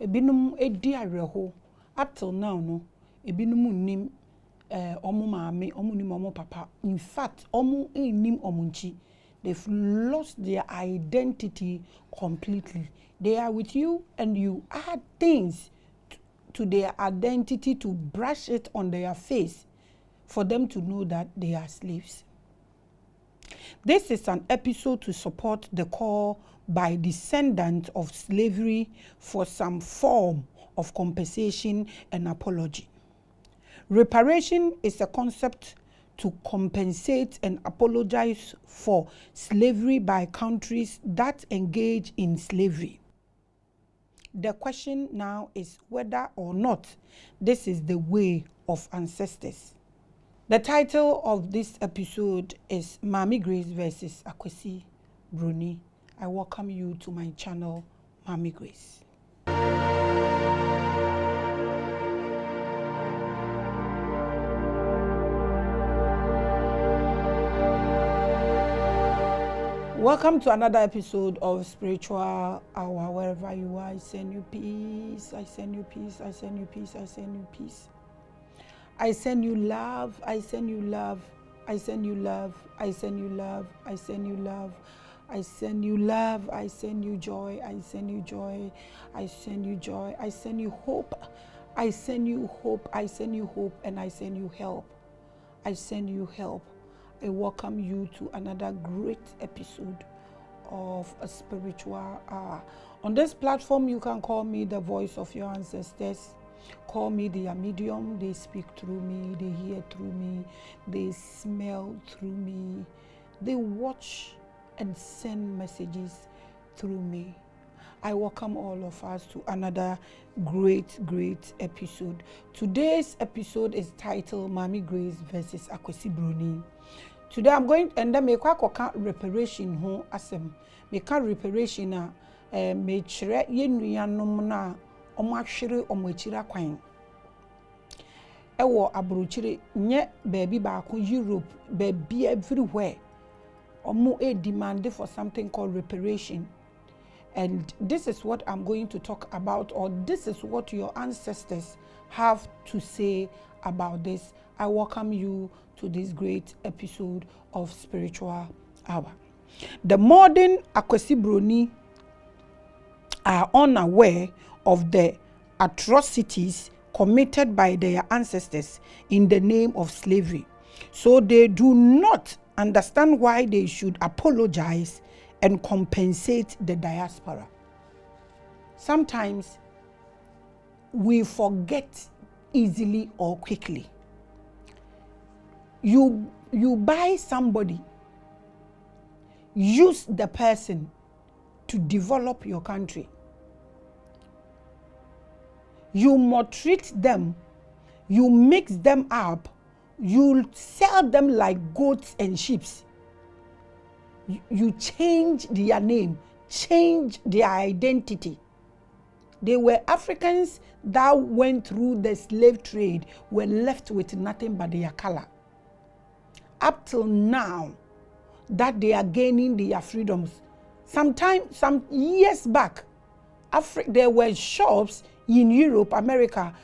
Ebinum edi areho up till now no ebinum nim omo maame omo nim omo papa. In fact omo nim omunchi. They've lost their identity completely. They are with you and you add things to their identity to brush it on their face for them to know that they are slaves. This is an episode to support the call by descendants of slavery for some form of compensation and apology. Reparation is a concept to compensate and apologize for slavery by countries that engage in slavery. The question now is whether or not this is the way of ancestors. The title of this episode is Maame Grace vs. AKWESI, BRONI. I welcome you to my channel, Maame Grace. Welcome to another episode of Spiritual Hour. Wherever you are, I send you peace, I send you peace, I send you peace, I send you peace. I send you love, I send you love, I send you love, I send you love, I send you love, I send you love, I send you joy, I send you joy, I send you joy, I send you hope, I send you hope, I send you hope, and I send you help. I send you help. I welcome you to another great episode of a Spiritual Hour. On this platform, you can call me the voice of your ancestors. Call me their medium. They speak through me, they hear through me, they smell through me, they watch and send messages through me. I welcome all of us to another great episode. Today's episode is titled Maame Grace vs. AKWESI, BRONI. Today I'm going and then make a reparation ho asem. Make a reparation me chere ye nuanom na omo ahwere omo akira kwan. Ewo abrochire nye baby baako Europe, baby everywhere. Omo demand for something called reparation. And this is what I'm going to talk about, or this is what your ancestors have to say about this. I welcome you to this great episode of Spiritual Hour. The modern AKWESI BRONI are unaware of the atrocities committed by their ancestors in the name of slavery. So they do not understand why they should apologize and compensate the diaspora. Sometimes we forget easily or quickly. You buy somebody, use the person to develop your country. You maltreat them, you mix them up, you sell them like goats and sheep. You change their name, change their identity. They were Africans that went through the slave trade, were left with nothing but their color. Up till now, that they are gaining their freedoms. Some years back, there were shops in Europe, America,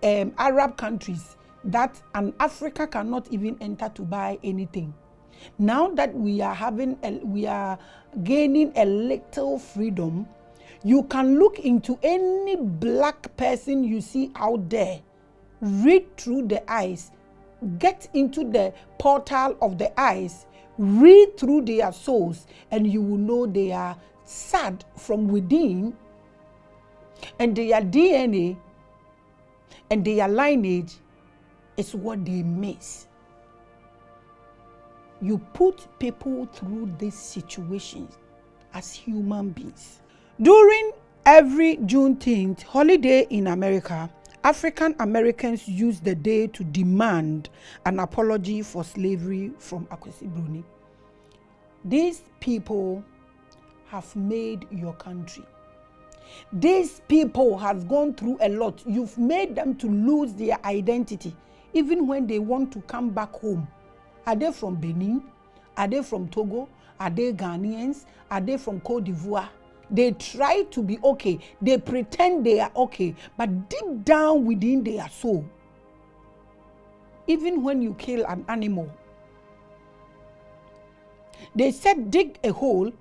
Arab countries that an Africa cannot even enter to buy anything. Now that we are gaining a little freedom, you can look into any black person you see out there, read through the eyes, get into the portal of the eyes, read through their souls, and you will know they are sad from within, and their DNA and their lineage is what they miss. You put people through these situations as human beings. During every Juneteenth holiday in America, African Americans use the day to demand an apology for slavery from AKWESI BRONI. These people have made your country. These people have gone through a lot. You've made them to lose their identity. Even when they want to come back home. Are they from Benin? Are they from Togo? Are they Ghanaians? Are they from Cote d'Ivoire? They try to be okay. They pretend they are okay. But deep down within their soul, even when you kill an animal, they said dig a hole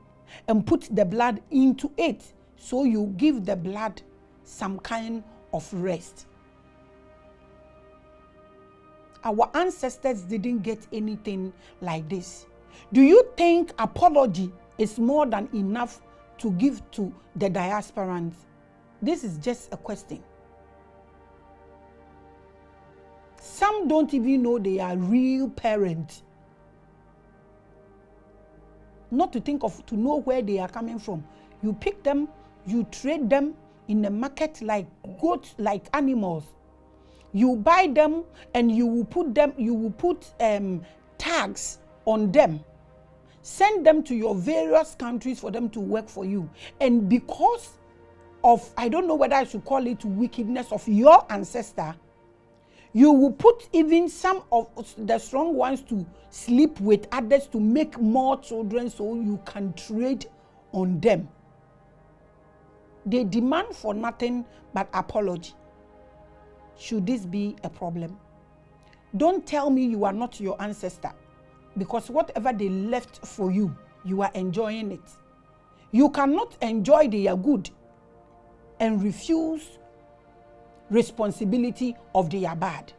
and put the blood into it, so you give the blood some kind of rest. Our ancestors didn't get anything like this. Do you think apology is more than enough to give to the diasporans? This is just a question. Some don't even know they are real parents. Not to think of, to know where they are coming from. You pick them, you trade them in the market like goats, like animals. You buy them and you will put tags on them. Send them to your various countries for them to work for you. And because of, I don't know whether I should call it wickedness of your ancestor, you will put even some of the strong ones to sleep with others to make more children so you can trade on them. They demand for nothing but apology. Should this be a problem? Don't tell me you are not your ancestor, because whatever they left for you, you are enjoying it. You cannot enjoy their good and refuse responsibility of their bad.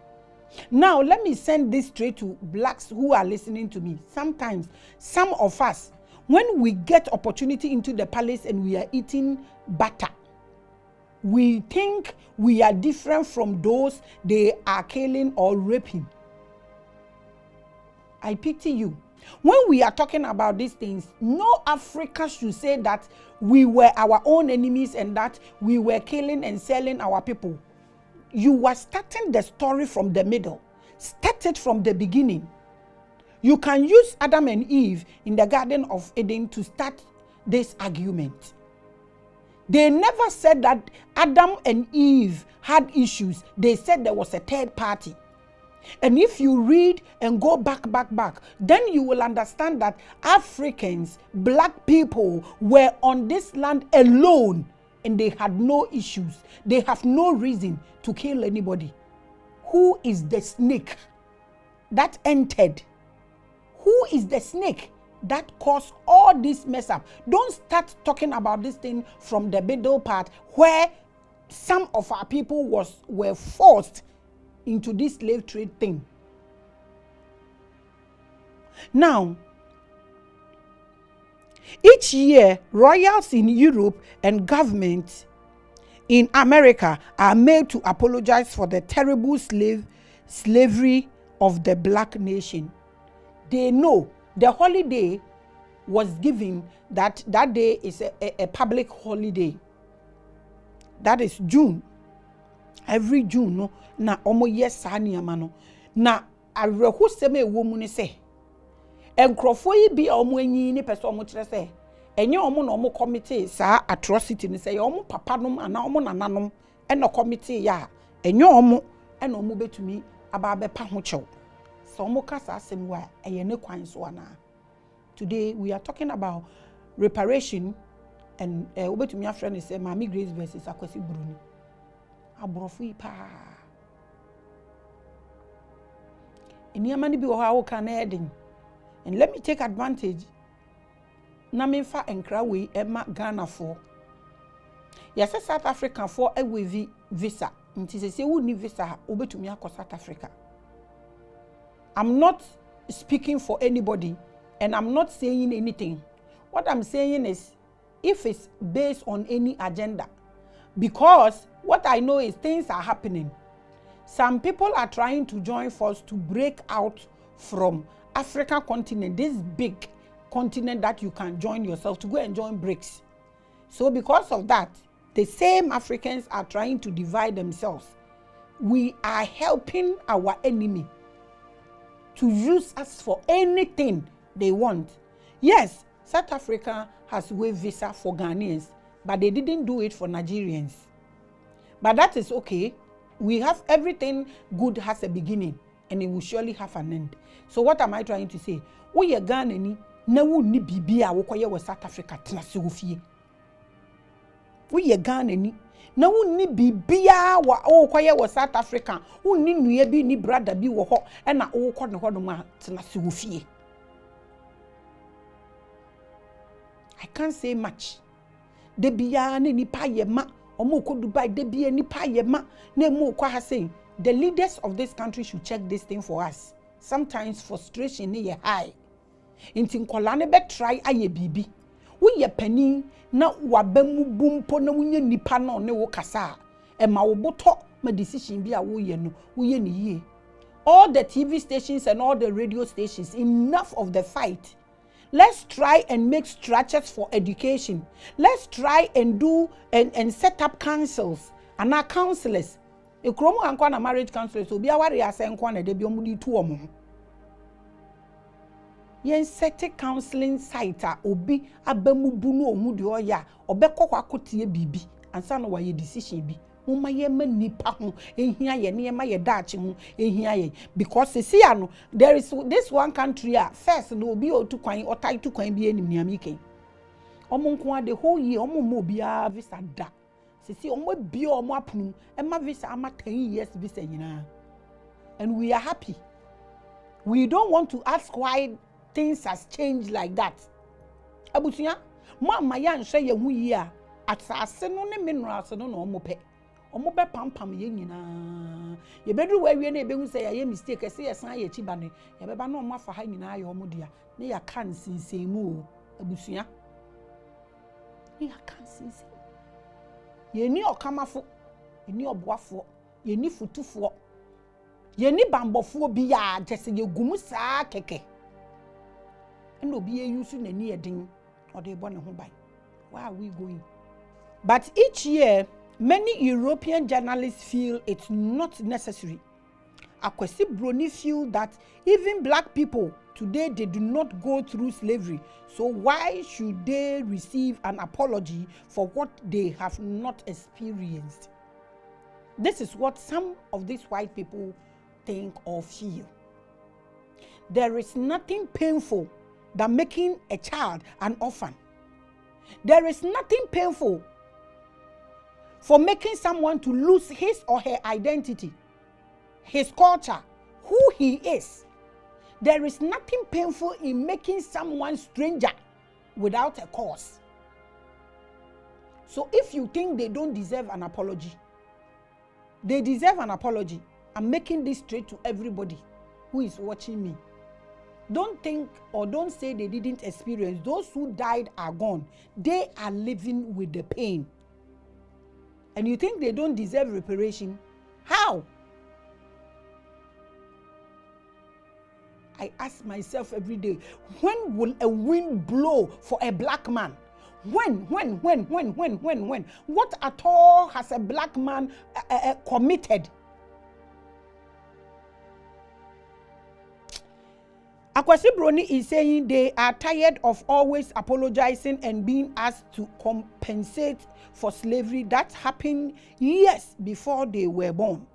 Now, let me send this straight to blacks who are listening to me. Sometimes, some of us, when we get opportunity into the palace and we are eating butter, we think we are different from those they are killing or raping. I pity you. When we are talking about these things, no African should say that we were our own enemies and that we were killing and selling our people. You were starting the story from the middle. Start it from the beginning. You can use Adam and Eve in the Garden of Eden to start this argument. They never said that Adam and Eve had issues. They said there was a third party. And if you read and go back, then you will understand that Africans, black people, were on this land alone and they had no issues. They have no reason to kill anybody. Who is the snake that entered? Who is the snake that caused all this mess up? Don't start talking about this thing from the middle part where some of our people were forced into this slave trade thing. Now, each year, royals in Europe and governments in America are made to apologize for the terrible slavery of the black nation. They know the holiday was given, that day is a public holiday. That is June. Every June, no, na omo yesani amano. Na arehu seme womu ni se. Enkrofo yi bi omo enyi ni pese omo kire se. Enye omo na omo committee sa atrocity ni se omo papa nom ana omo nananom eno committee ya. Enye omo eno omo betumi aba abepa ho chew. So omo kasa asem wa eye ne kwan so ana. Today we are talking about reparation, and obetumi afre ni se Maame Grace vs. AKWESI BRONI. Abrofui pa. Eniamani bi wo ha wo kan edin. And let me take advantage. Na me fa enkra we ema Ghana for. Yes, South Africa for a visa. Nti se wo ni visa obetumi akọ South Africa. I'm not speaking for anybody and I'm not saying anything. What I'm saying is, if it's based on any agenda, because what I know is things are happening. Some people are trying to join force to break out from African continent, this big continent that you can join yourself, to go and join BRICS. So because of that, the same Africans are trying to divide themselves. We are helping our enemy to use us for anything they want. Yes, South Africa has waived visa for Ghanaians, but they didn't do it for Nigerians. But that is okay. We have everything good has a beginning and it will surely have an end. So what am I trying to say? We are Ghanaian, na wo ni bibia wo koye we South Africa tena se wo fie. Woyɛ Ghana ni. Na wonni bibia wa okwaye wo South Africa. Wonni nua bi ni brother bi wo ho e na wokɔ ne ho no ma tena se wo fie. I can't say much. De bia ne nipa ye ma omo ko Dubai de bia nipa ye ma na mo kwa ha say the leaders of this country should check this thing for us. Sometimes frustration ne ye high. Inti nkola ne be try aye bibi. Wo ye pani na wabamu bumpo na wunye nipa no ne wo kasa e ma wo boto ma decision bi a wo ye no wo ye ne yie. All the TV stations and all the radio stations, enough of the fight. Let's try and make structures for education. Let's try and do and set up councils and our counselors. E kromo ankwa na marriage counselors obi aware asenkwa na de bi omudi tu omo. Yen set counseling site a obi abamu bu no omu de oya obekọ kwakotie bibi ansa no waye decision bi. Muma ye ma nipa ho ehia ye ne ma ye daache ho ehia ye because see ano there is this one country first no obi otu kwan otai tu kwan bi enim niam ike omo nko the whole year omo mo bia visa da see omo bia omo apunu e ma visa ama 10 years visa nyina and we are happy. We don't want to ask why things has changed like that. Abutia mama ya nhwe ye hu yi a asase no ne minerals no na omo pe omo be pampam ye nyina ye bedru wa wie na ebehu say ye mistake say yesan ye chiba ne ye beba na omo afa ha nyina ye omo dia ne ya kan sinsemu abusua ye kan sinsem ye ni okamafo ye ni oboafo ye ni futufo ye ni bambofo bi ya jese ye gumu saa keke eno bi ye use na ni edin o de bo ne ho bai. Where are we going? But each year many European journalists feel it's not necessary. Akwesi BRONI feel that even black people today they do not go through slavery. So why should they receive an apology for what they have not experienced? This is what some of these white people think or feel. There is nothing painful than making a child an orphan. There is nothing painful for making someone to lose his or her identity, his culture, who he is. There is nothing painful in making someone stranger without a cause. So if you think they don't deserve an apology, they deserve an apology. I'm making this straight to everybody who is watching me. Don't think or don't say they didn't experience. Those who died are gone. They are living with the pain. And you think they don't deserve reparation? How? I ask myself every day, when will a wind blow for a black man? When? What at all has a black man committed? Akwesi BRONI is saying they are tired of always apologizing and being asked to compensate for slavery that happened years before they were born.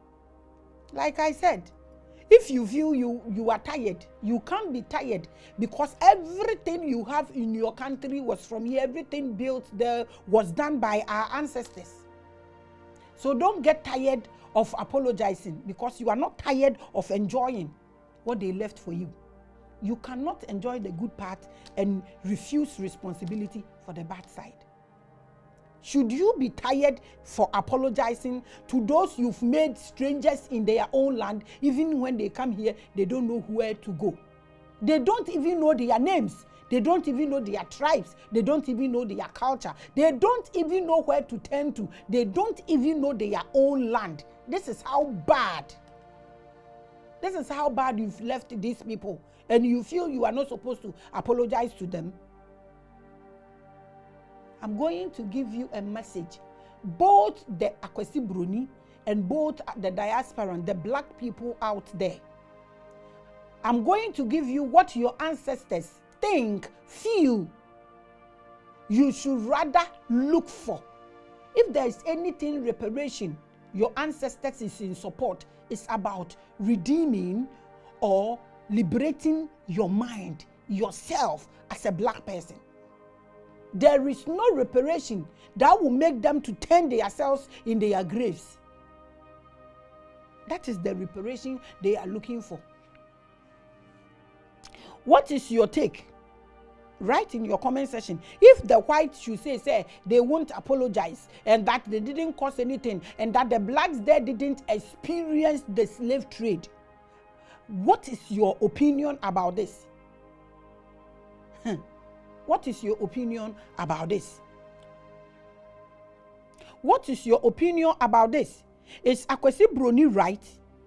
Like I said, if you feel you are tired, you can't be tired because everything you have in your country was from here. Everything built there was done by our ancestors. So don't get tired of apologizing because you are not tired of enjoying what they left for you. You cannot enjoy the good part and refuse responsibility for the bad side. Should you be tired for apologizing to those you've made strangers in their own land? Even when they come here, they don't know where to go. They don't even know their names. They don't even know their tribes. They don't even know their culture. They don't even know where to turn to. They don't even know their own land. This is how bad. This is how bad you've left these people. And you feel you are not supposed to apologize to them. I'm going to give you a message. Both the Akwesi BRONI and both the diaspora and the black people out there. I'm going to give you what your ancestors think, feel you should rather look for. If there is anything reparation, your ancestors is in support. It's about redeeming or liberating your mind, yourself as a black person. There is no reparation that will make them to turn themselves in their graves. That is the reparation they are looking for. What is your take? Write in your comment section. If the whites should say they won't apologize and that they didn't cause anything and that the blacks there didn't experience the slave trade, what is your opinion about this? What is your opinion about this? What is your opinion about this? Is Akwesi BRONI right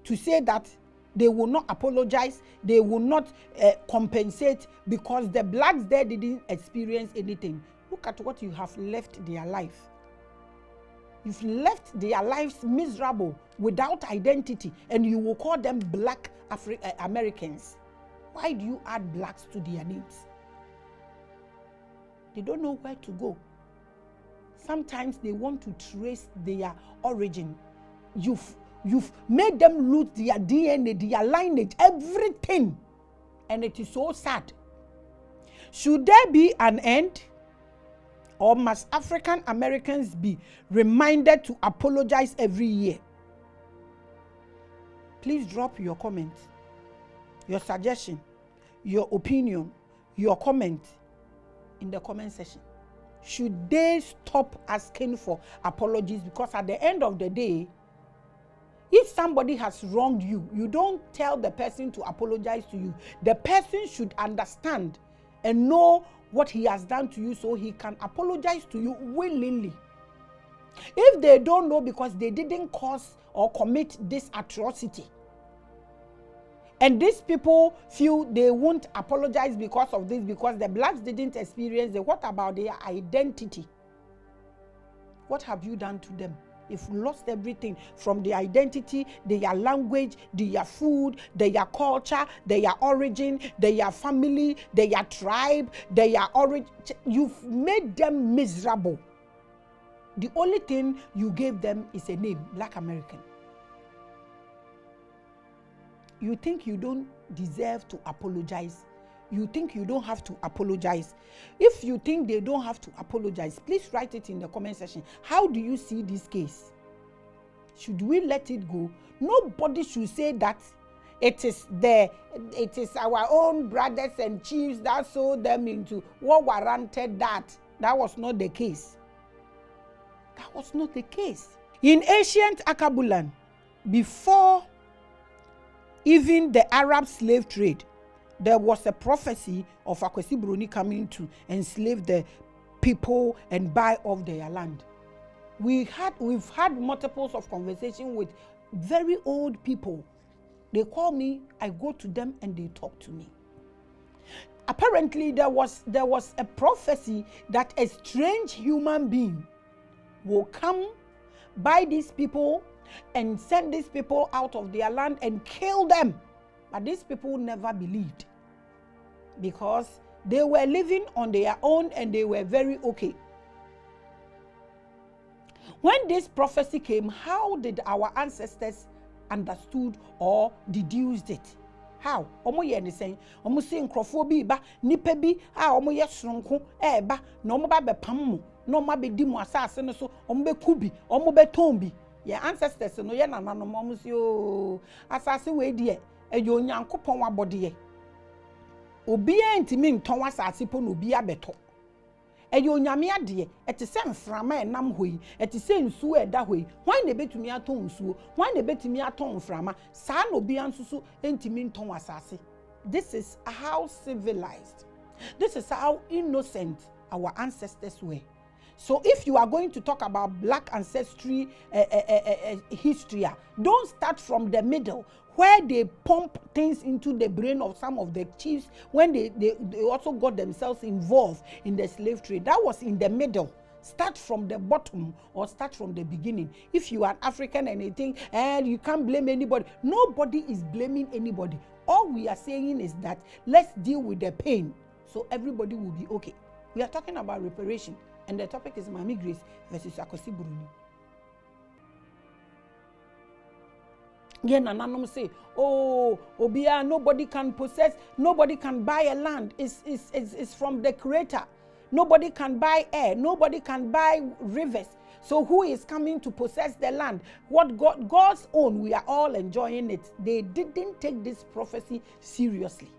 to say that they will not apologize, they will not compensate because the blacks there didn't experience anything? Look at what you have left their life. You've left their lives miserable, without identity, and you will call them black Americans. Why do you add blacks to their names? They don't know where to go. Sometimes they want to trace their origin. You've made them lose their DNA, their lineage, everything. And it is so sad. Should there be an end? Or must African Americans be reminded to apologize every year? Please drop your comment, your suggestion, your opinion, your comment in the comment section. Should they stop asking for apologies? Because at the end of the day, if somebody has wronged you, you don't tell the person to apologize to you. The person should understand and know what he has done to you so he can apologize to you willingly. If they don't know because they didn't cause or commit this atrocity, and these people feel they won't apologize because of this, because the blacks didn't experience it, what about their identity? What have you done to them? If lost everything from their identity, their language, their food, their culture, their origin, their family, their tribe, their origin, you've made them miserable. The only thing you gave them is a name, Black American. You think you don't deserve to apologize? You think you don't have to apologize? If you think they don't have to apologize, please write it in the comment section. How do you see this case? Should we let it go? Nobody should say that it is our own brothers and chiefs that sold them into what warranted that. That was not the case. That was not the case. In ancient Akebulan, before even the Arab slave trade, there was a prophecy of Akwesi BRONI coming to enslave the people and buy off their land. We've had multiples of conversation with very old people. They call me, I go to them and they talk to me. Apparently there was a prophecy that a strange human being will come, buy these people and send these people out of their land and kill them. But these people never believed, because they were living on their own and they were very okay. When this prophecy came, how did our ancestors understood or deduced it? How? Omo ye ni sen, omo se nkrofo bi ba, nipa bi a omo ye sonko ba, na omo ba bepam mo, na omo be di mo asase no so, omo be kubi, omo be tombi. Your ancestors no ye nananom omo se o asase we die, eyo Onyankopon wabode ye. Obi antimi nton asase po no obi abeto. Eyo Onyame ade, ete se mframa enam hoyi, ete se nsuo eda hoyi. Hwan na betumi aton nsuo, hwan na betumi aton mframa, saa no obi ansusu antimi nton asase. This is how civilized, this is how innocent our ancestors were. So if you are going to talk about black ancestry history, don't start from the middle where they pump things into the brain of some of the chiefs when they also got themselves involved in the slave trade. That was in the middle. Start from the bottom or start from the beginning. If you are African and anything, and you can't blame anybody. Nobody is blaming anybody. All we are saying is that let's deal with the pain so everybody will be okay. We are talking about reparation. And the topic is Maame Grace versus Akwesi BRONI. Yeah, nananom say, oh, obia, nobody can possess, nobody can buy a land. It's from the creator. nobody can buy air, nobody can buy rivers. So who is coming to possess the land? What God's own, we are all enjoying it. They didn't take this prophecy seriously.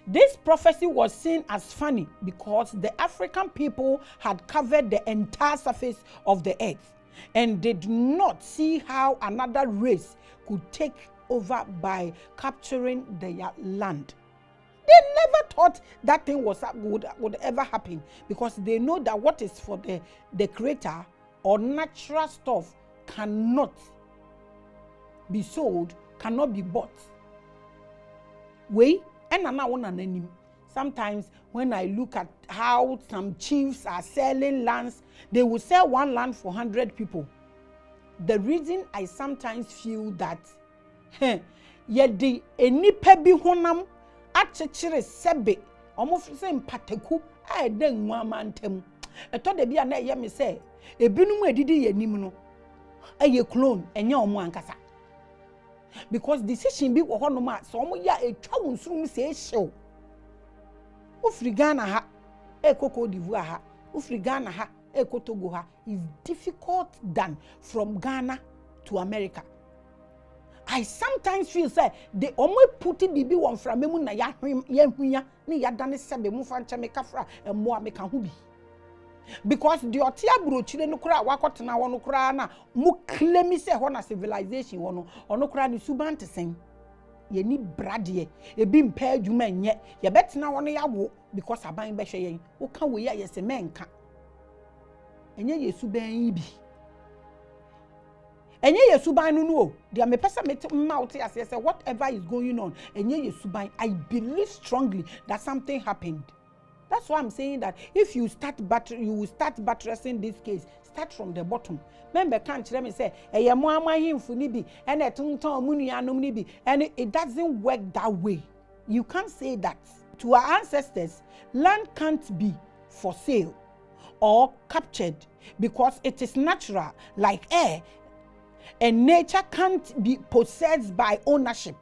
This prophecy was seen as funny because the African people had covered the entire surface of the earth and did not see how another race could take over by capturing their land. They never thought that thing would ever happen, because they know that what is for the creator or natural stuff cannot be sold, cannot be bought. Sometimes when I look at how some chiefs are selling lands, they will sell one land for 100 people. The reason I sometimes feel that yedi enipa bi honam achechire sebe omofo se mpateku aeden nwamantam eto de bia na ye me se ebinum edidi yanim no eye clone enye omo ankasa, because decision bi wo hono ma so omo ya etwa wonsurum se ehyew ufri Ghana ha ekoko d'Ivoire ha ufri Ghana ha ekotogo ha is difficult than from Ghana to America. I sometimes feel say the only put bibi won from memu na ya hwia ni ya dane sebe mu fa nche meka fra emo a meka hu bi, because the otia brochire no kura wakotena wono kura na mu claim say ho na civilization wono ono kura ni subante sen ye ni brade ebi mpa adwuma nye ye betena wono ya wo because aban be hwe yen wo ka we ya yese menka enye yesu ban bi enye yesu ban no no dia me pesa me mouth as say whatever is going on enye yesu ban. I believe strongly that something happened. That's why I'm saying that if you will start buttressing this case, start from the bottom. Remember, can't let me say, and it doesn't work that way. You can't say that. To our ancestors, land can't be for sale or captured because it is natural, like air, and nature can't be possessed by ownership.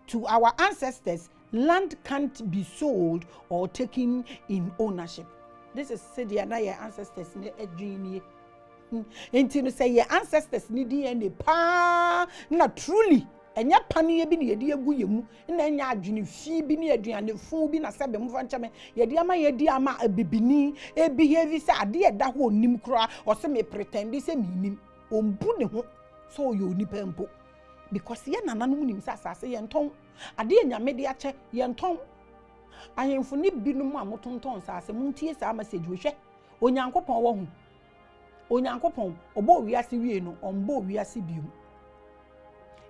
To our ancestors, land can't be sold or taken in ownership. This is said your ancestors need a say your ancestors need DNA pa na truly enya pane bi na yedi egu yemu na enya adwene fi bi na aduane fu bi na sebe mu fanchame yedi ama abibini e behave say ade eda ho nim kra o se me pretend say me nim ombu ne ho so yo nipa mpo, because ye nananom nim say asase ye nton ade enyame de ache ye nton ahemfo ne binum amotonton asase muntie sa message wo hwe onyankopon wo hu onyankopon obo wiase wie no ombo wiase biu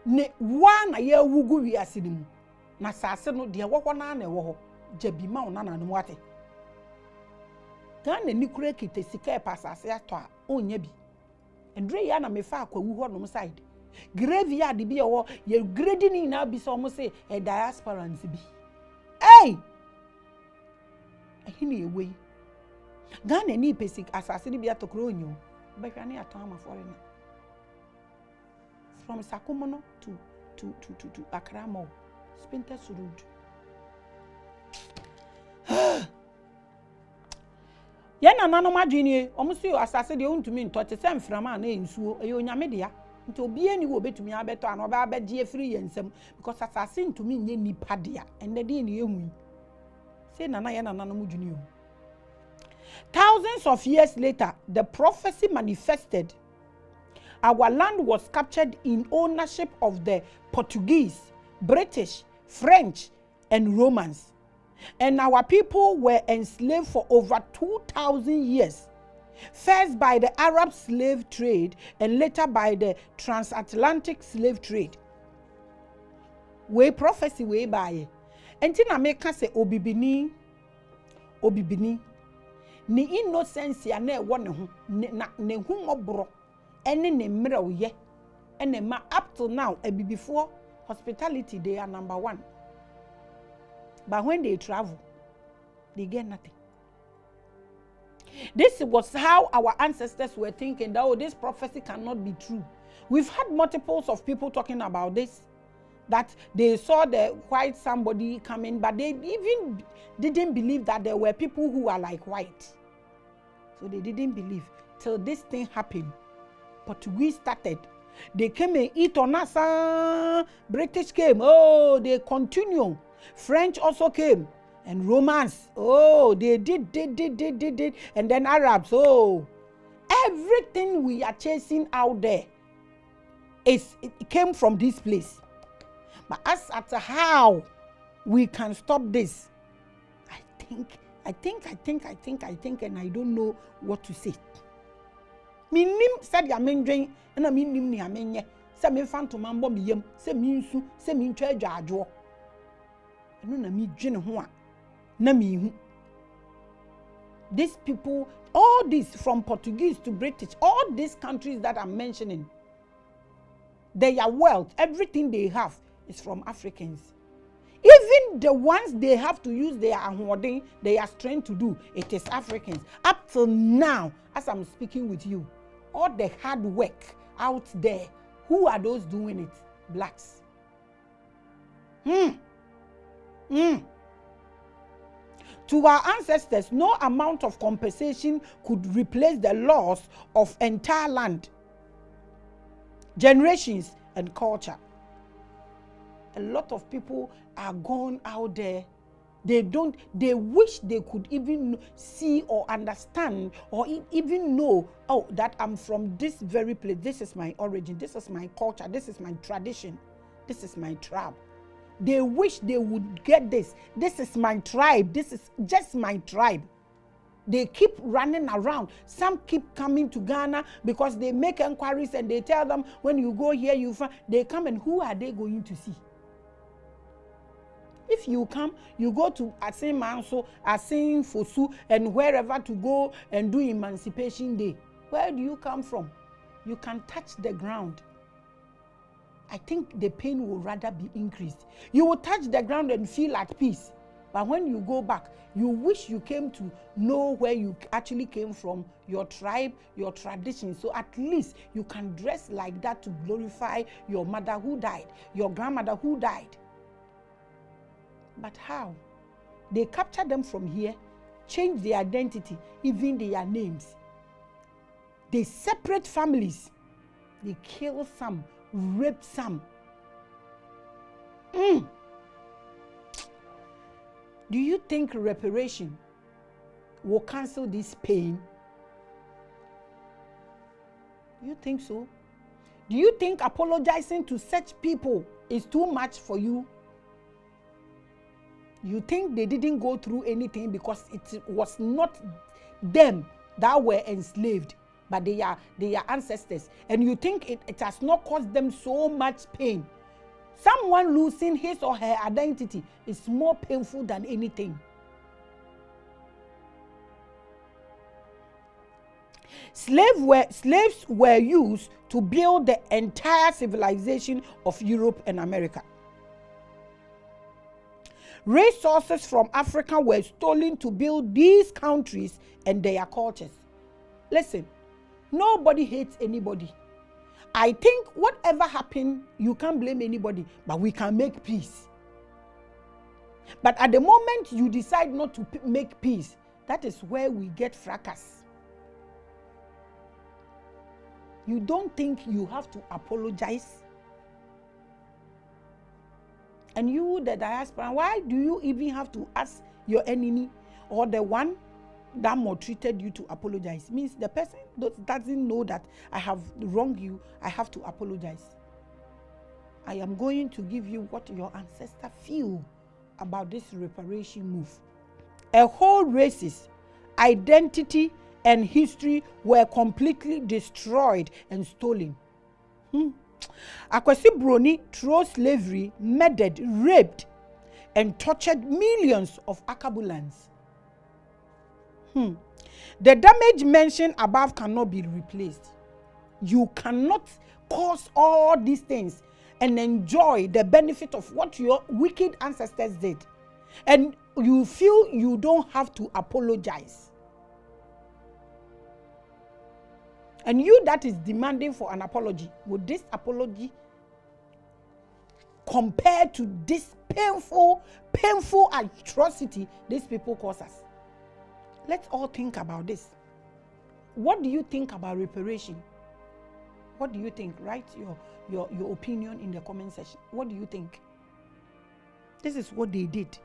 ne wa na ye wugu wiase nim na sase no de wo na na wo ho jabi ma ona na no ate Ghana ni kura kite sika pasase ato a onya biendre ya na me fa akwawu ho no side graveyard bi wo ye grade ni na bi so mo say e diaspora nsi bi hey ahini ewe Ghana ni pesik asase ni bi atokro onyo behwa na aton ama foreigner from Sakumono to Accra Mall, Spintex Road. Yana nano madwini omuso yo asase de ontumi ntote se mframa na ensuo eyo nyame de ya nti obi ani wo betumi abeto ana oba abegye efiri yensem because asase ntumi nye nipa de ya ende de ne ehu say nana yana nano mudwini o. Thousands of years later, the prophecy manifested. Our land was captured in ownership of the Portuguese, British, French, and Romans. And our people were enslaved for over 2,000 years. First by the Arab slave trade and later by the transatlantic slave trade. We prophecy way by. And tina make say obibini. Ni innocence ya na ewo ne ho ne hu obro ene ne mra oye ene ma up to now abibifo hospitality they are number 1, but when they travel they get nothing. This was how our ancestors were thinking that this prophecy cannot be true. We've had multiples of people talking about this, that they saw the white somebody coming, but they even didn't believe that there were people who are like white. So they didn't believe till this thing happened. Portuguese started. They came and eat on us. British came. Oh, they continue. French also came. And Romans. Oh, they did. And then Arabs. Oh, everything we are chasing out there it came from this place. But as at how we can stop this, I think, and I don't know what to say. Minim said ya menjwen na minim ni amenye se me fanto mambo miyem se minsu se mintwa adwaadwo eno na mi dwene ho a na mi hu. These people, all this from Portuguese to British, all these countries that I'm mentioning, their wealth, everything they have is from Africans. Even the ones they have to use their ahwodin, their strength to do, it is Africans. Up till now, as I'm speaking with you, all the hard work out there, who are those doing it? Blacks. To our ancestors, no amount of compensation could replace the loss of entire land, generations, and culture. A lot of people are gone out there. They wish they could even see or understand or even know, oh, that I'm from this very place. This is my origin. This is my culture. This is my tradition. This is my tribe. They wish they would get this. This is my tribe. This is just my tribe. They keep running around. Some keep coming to Ghana because they make inquiries and they tell them, when you go here, you find. They come, and who are they going to see? If you come, you go to Asin Manso, Asin Fosu, and wherever to go and do Emancipation Day. Where do you come from? You can touch the ground. I think the pain will rather be increased. You will touch the ground and feel at peace. But when you go back, you wish you came to know where you actually came from, your tribe, your tradition. So at least you can dress like that to glorify your mother who died, your grandmother who died. But how? They capture them from here, change their identity, even their names. They separate families. They kill some, rape some. Do you think reparation will cancel this pain? You think so? Do you think apologizing to such people is too much for you? You think they didn't go through anything because it was not them that were enslaved, but they are ancestors. And you think it has not caused them so much pain. Someone losing his or her identity is more painful than anything. Slaves were used to build the entire civilization of Europe and America. Resources from Africa were stolen to build these countries and their cultures. Listen, nobody hates anybody. I think whatever happened, you can't blame anybody, but we can make peace. But at the moment you decide not to make peace, that is where we get fracas. You don't think you have to apologize? And you, the diaspora, why do you even have to ask your enemy or the one that maltreated you to apologize? Means the person doesn't know that I have wronged you, I have to apologize. I am going to give you what your ancestors feel about this reparation move. A whole race's identity and history were completely destroyed and stolen. Akwesi BRONI, through slavery, murdered, raped, and tortured millions of Akabulans. The damage mentioned above cannot be replaced. You cannot cause all these things and enjoy the benefit of what your wicked ancestors did. And you feel you don't have to apologize. And you that is demanding for an apology, would this apology compared to this painful atrocity these people cause us. Let's all think about this. What do you think about reparation? What do you think? Write your opinion in the comment section. What do you think? This is what they did.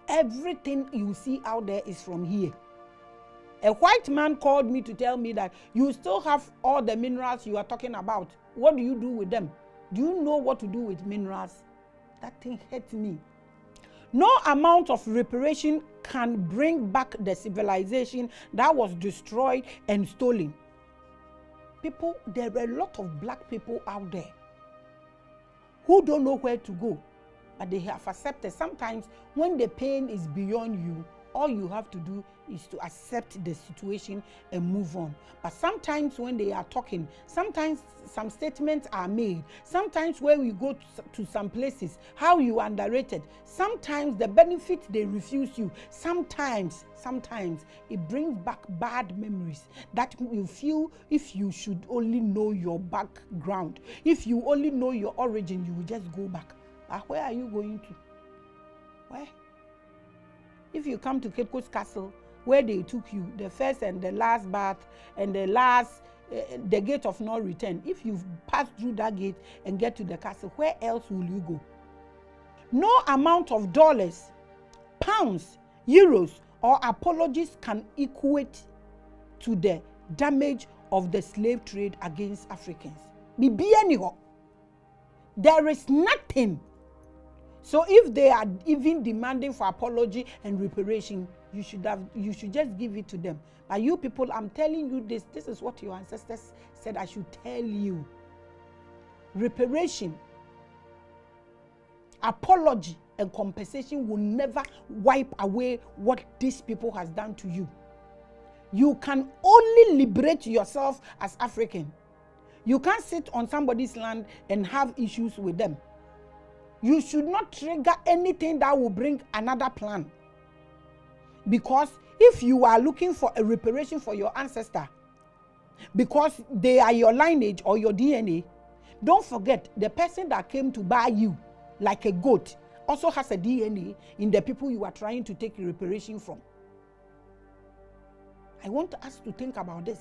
Everything you see out there is from here. A white man called me to tell me that you still have all the minerals you are talking about. What do you do with them? Do you know what to do with minerals? That thing hurt me. No amount of reparation can bring back the civilization that was destroyed and stolen. People, there are a lot of black people out there who don't know where to go, but they have accepted. Sometimes when the pain is beyond you, all you have to do is to accept the situation and move on. But sometimes when they are talking, sometimes some statements are made. Sometimes when we go to some places, how you are underrated. Sometimes the benefit they refuse you. Sometimes it brings back bad memories that you feel if you should only know your background. If you only know your origin, you will just go back. But where are you going to? Where? If you come to Cape Coast Castle, where they took you, the first and the last bath and the last, the gate of no return, if you pass through that gate and get to the castle, where else will you go? No amount of dollars, pounds, euros, or apologies can equate to the damage of the slave trade against Africans. There is nothing. So if they are even demanding for apology and reparation, you should just give it to them. But you people, I'm telling you this is what your ancestors said I should tell you. Reparation, apology, and compensation will never wipe away what these people has done to you. You can only liberate yourself as African. You can't sit on somebody's land and have issues with them. You should not trigger anything that will bring another plan. Because if you are looking for a reparation for your ancestor, because they are your lineage or your DNA, don't forget the person that came to buy you like a goat also has a DNA in the people you are trying to take reparation from. I want us to think about this.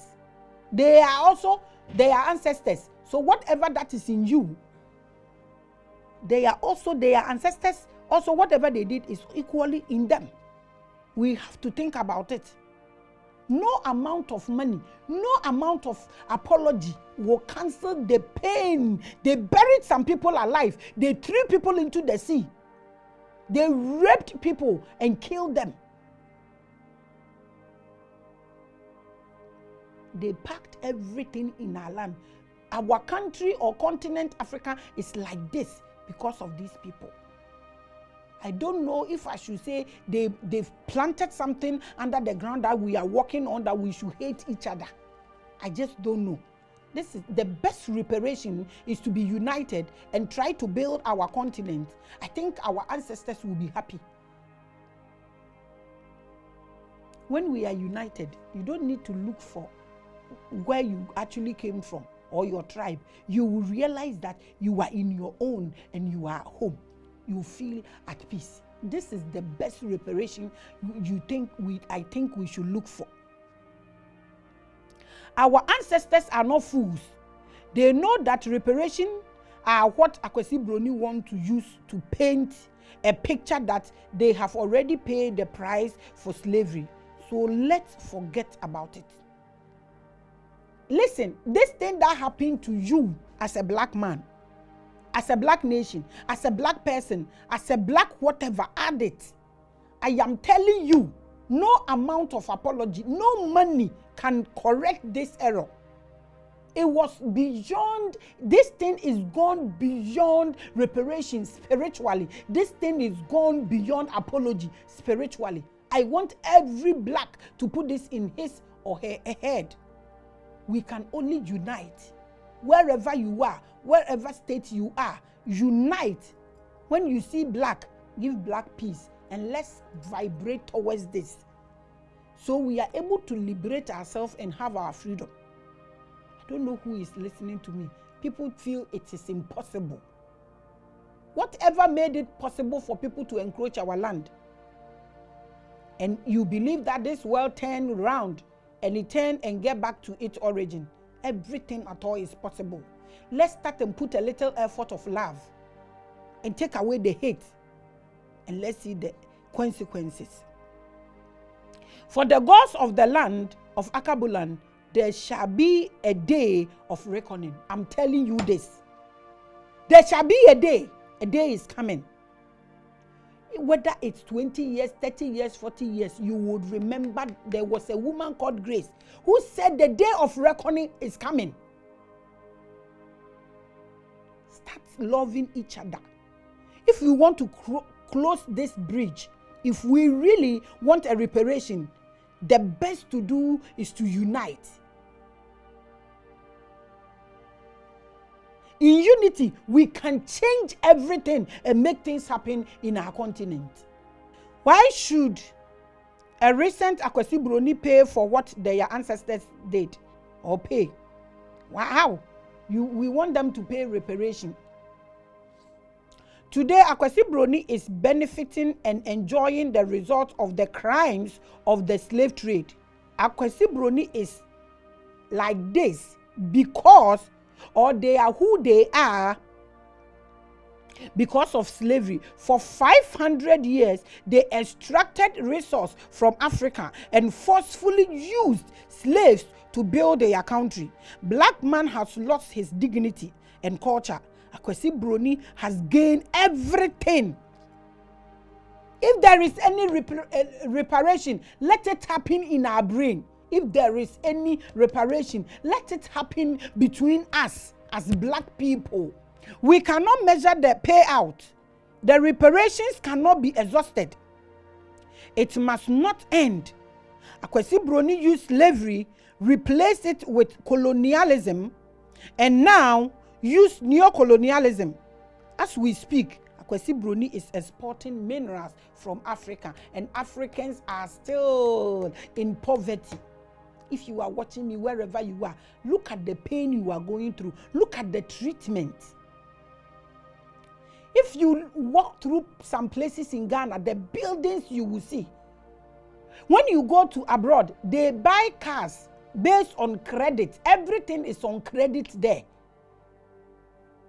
They are also their ancestors. So whatever that is in you, they are also their ancestors. Also, whatever they did is equally in them. We have to think about it. No amount of money, no amount of apology will cancel the pain. They buried some people alive. They threw people into the sea. They raped people and killed them. They packed everything in our land. Our country or continent, Africa, is like this because of these people. I don't know if I should say they've planted something under the ground that we are working on, that we should hate each other. I just don't know. This is the best reparation, is to be united and try to build our continent. I think our ancestors will be happy. When we are united, you don't need to look for where you actually came from or your tribe. You will realize that you are in your own and you are at home. You feel at peace. This is the best reparation I think we should look for. Our ancestors are not fools. They know that reparation are what AKWESI BRONI want to use to paint a picture that they have already paid the price for slavery. So let's forget about it. Listen, this thing that happened to you as a black man, as a black nation, as a black person, as a black whatever, add it. I am telling you, no amount of apology, no money can correct this error. It was beyond, this thing is gone beyond reparation spiritually. This thing is gone beyond apology spiritually. I want every black to put this in his or her head. We can only unite. Wherever you are, wherever state you are, unite. When you see black, give black peace, and let's vibrate towards this. So we are able to liberate ourselves and have our freedom. I don't know who is listening to me. People feel it is impossible. Whatever made it possible for people to encroach our land. And you believe that this world turned around and it turned and get back to its origin. Everything at all is possible. Let's start and put a little effort of love and take away the hate. And let's see the consequences. For the gods of the land of Akebulan, there shall be a day of reckoning. I'm telling you this. There shall be a day. A day is coming. Whether it's 20 years, 30 years, 40 years, you would remember there was a woman called Grace who said the day of reckoning is coming. Start loving each other. If we want to close this bridge, if we really want a reparation, the best to do is to unite. In unity, we can change everything and make things happen in our continent. Why should a recent AKWESI BRONI pay for what their ancestors did or pay? How? We want them to pay reparation. Today, AKWESI BRONI is benefiting and enjoying the results of the crimes of the slave trade. AKWESI BRONI is like this because, or they are who they are because of slavery. For 500 years, they extracted resources from Africa and forcefully used slaves to build their country. Black man has lost his dignity and culture. AKWESI BRONI has gained everything. If there is any reparation, let it happen in our brain. If there is any reparation, let it happen between us as black people. We cannot measure the payout. The reparations cannot be exhausted. It must not end. AKWESI BRONI used slavery, replaced it with colonialism, and now use neo-colonialism. As we speak, AKWESI BRONI is exporting minerals from Africa, and Africans are still in poverty. If you are watching me wherever you are, look at the pain you are going through. Look at the treatment. If you walk through some places in Ghana, the buildings you will see. When you go to abroad, they buy cars based on credit. Everything is on credit there.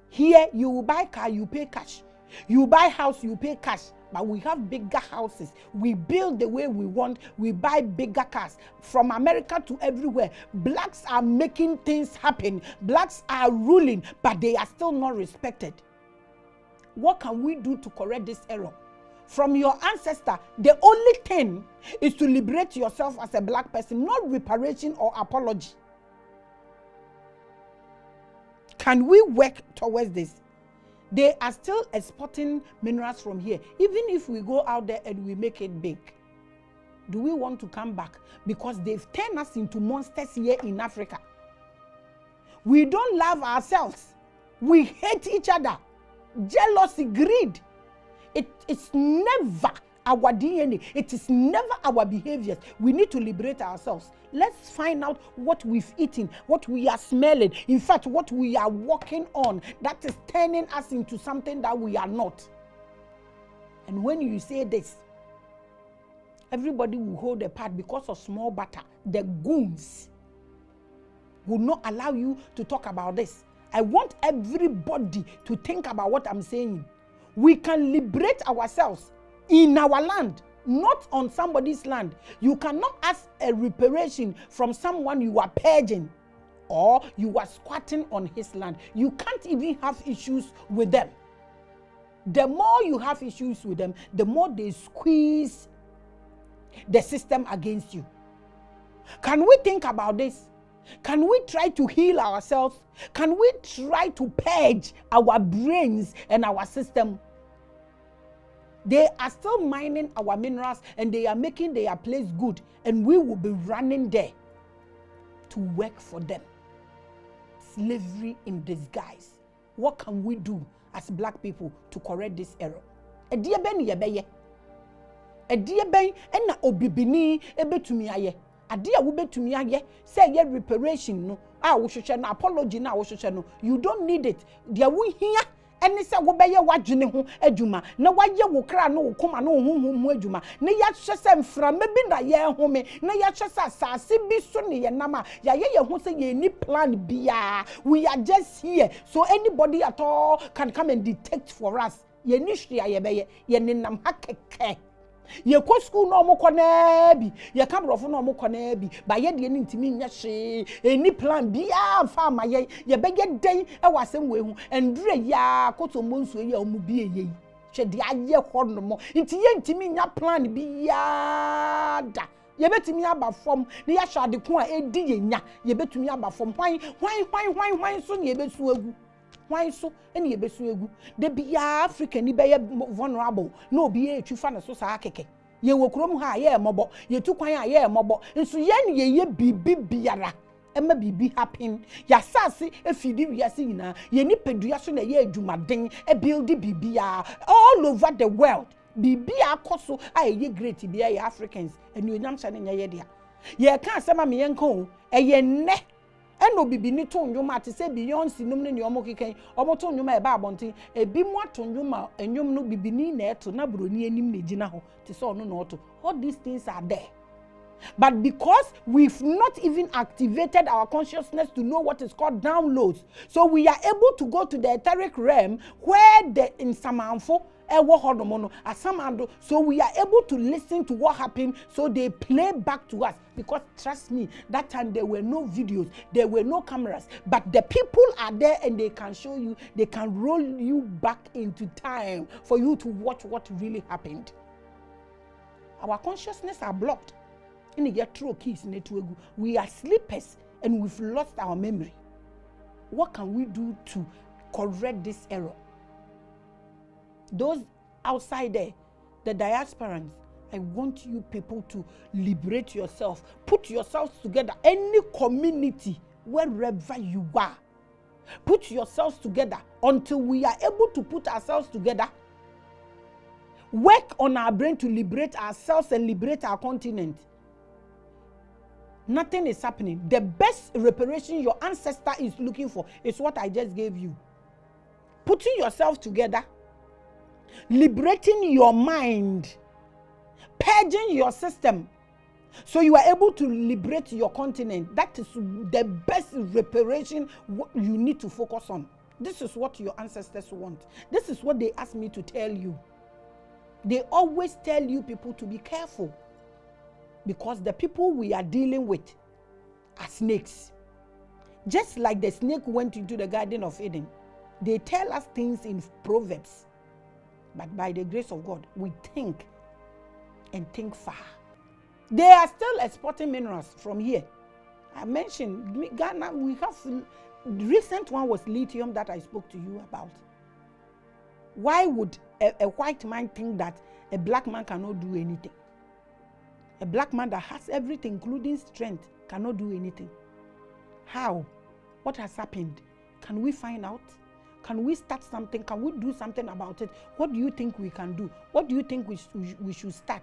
Here, you will buy car, you pay cash. You buy house, you pay cash. But we have bigger houses. We build the way we want. We buy bigger cars. From America to everywhere. Blacks are making things happen. Blacks are ruling, but they are still not respected. What can we do to correct this error? From your ancestor, the only thing is to liberate yourself as a black person, not reparation or apology. Can we work towards this? They are still exporting minerals from here. Even if we go out there and we make it big, do we want to come back? Because they've turned us into monsters here in Africa. We don't love ourselves. We hate each other. Jealousy, greed. It's never our DNA. It is never our behaviors. We need to liberate ourselves. Let's find out what we've eaten, what we are smelling. In fact, what we are walking on that is turning us into something that we are not. And when you say this, everybody will hold a part because of small butter. The goons will not allow you to talk about this. I want everybody to think about what I'm saying. We can liberate ourselves in our land, not on somebody's land. You cannot ask a reparation from someone you are purging or you are squatting on his land. You can't even have issues with them. The more you have issues with them, the more they squeeze the system against you. Can we think about this? Can we try to heal ourselves? Can we try to purge our brains and our system? They are still mining our minerals and they are making their place good, and we will be running there to work for them. Slavery in disguise. What can we do as black people to correct this error? Edie ben yebeye. Edie ben ena obibini ebetumi aye. Ade a wo betumi aye say ye reparation no. Wo hwehwe na apology na wo hwehwe no. You don't need it. Dia wo hia eni se wo beye wadwene ho adwuma na waye wo kra no wo koma no honhom adwuma na ya hwese mframa bi na ye home na ya hwese asase bi so ne ye nam a ya ye ho se ye ni plan bia. We are just here so anybody at all can come and detect for us. Ye ni hwia ye beye ye ne nam hakeke. Ye ko school no mo kona bi ye kabrofo no mo kona bi ba ye de ni ntimi nya hwe eni plan bia fa ma ye bege den e wasem we hu endure ya kotombo nsuo ye omu bi ye hwe de aye ho no mo nti ye ntimi nya plan bia da ye betimi aba fom ne ya hwa de ko a edi ye nya ye betumi aba fom hwan so ne ye besu agu why so any ye besu egu de bia Africa ni be vulnerable no obi e twifa na so sa akeke ye wokrom ha ye mobo ye tu kwan a ye mobo nso ye ne ye bibi biara ema bibi happen ya sase efidi wiase nyina ye ni pedua so na ye adwumaden e build bibia all over the world bibia akoso a ye great bia ye Africans enu onyam hye ne nya ye dia ye ka asema me ye nko e ye ne eno bibi ni to ndwuma te se Beyonce num ne omo keken omo to ndwuma e ba abonten ebi mu ato ndwuma enwum no bibi ni na eto na broni anim na gina ho te se ono na oto. All these things are there, but because we've not even activated our consciousness to know what is called downloads, so we are able to go to the etheric realm where the in samanfo so we are able to listen to what happened, so they play back to us. Because trust me, that time there were no videos, there were no cameras, but the people are there and they can show you, they can roll you back into time for you to watch what really happened. Our consciousness are blocked. We are sleepers and we've lost our memory. What can we do to correct this error? Those outside there, the diasporans, I want you people to liberate yourself. Put yourselves together. Any community, wherever you are, put yourselves together until we are able to put ourselves together. Work on our brain to liberate ourselves and liberate our continent. Nothing is happening. The best reparation your ancestor is looking for is what I just gave you. Putting yourself together, liberating your mind, purging your system, so you are able to liberate your continent. That is the best reparation you need to focus on. This is what your ancestors want. This is what they asked me to tell you. They always tell you people to be careful, because the people we are dealing with are snakes. Just like the snake went into the Garden of Eden. They tell us things in Proverbs. But by the grace of God, we think and think far. They are still exporting minerals from here. I mentioned Ghana, we have, the recent one was lithium that I spoke to you about. Why would a white man think that a black man cannot do anything? A black man that has everything, including strength, cannot do anything. How? What has happened? Can we find out? Can we start something? Can we do something about it? What do you think we can do? What do you think we should start?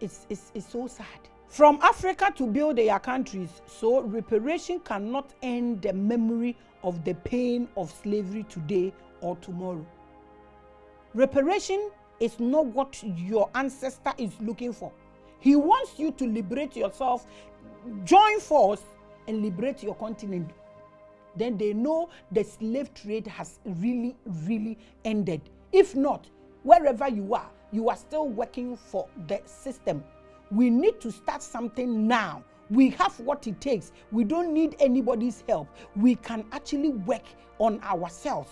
It's so sad. From Africa to build their countries, so reparation cannot end the memory of the pain of slavery today or tomorrow. Reparation is not what your ancestor is looking for. He wants you to liberate yourself, join force, and liberate your continent. Then they know the slave trade has really, really ended. If not, wherever you are still working for the system. We need to start something now. We have what it takes. We don't need anybody's help. We can actually work on ourselves.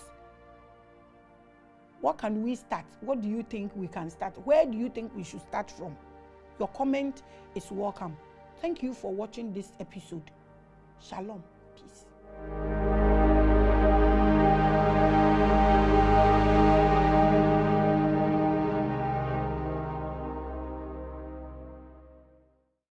What can we start? What do you think we can start? Where do you think we should start from? Your comment is welcome. Thank you for watching this episode. Shalom.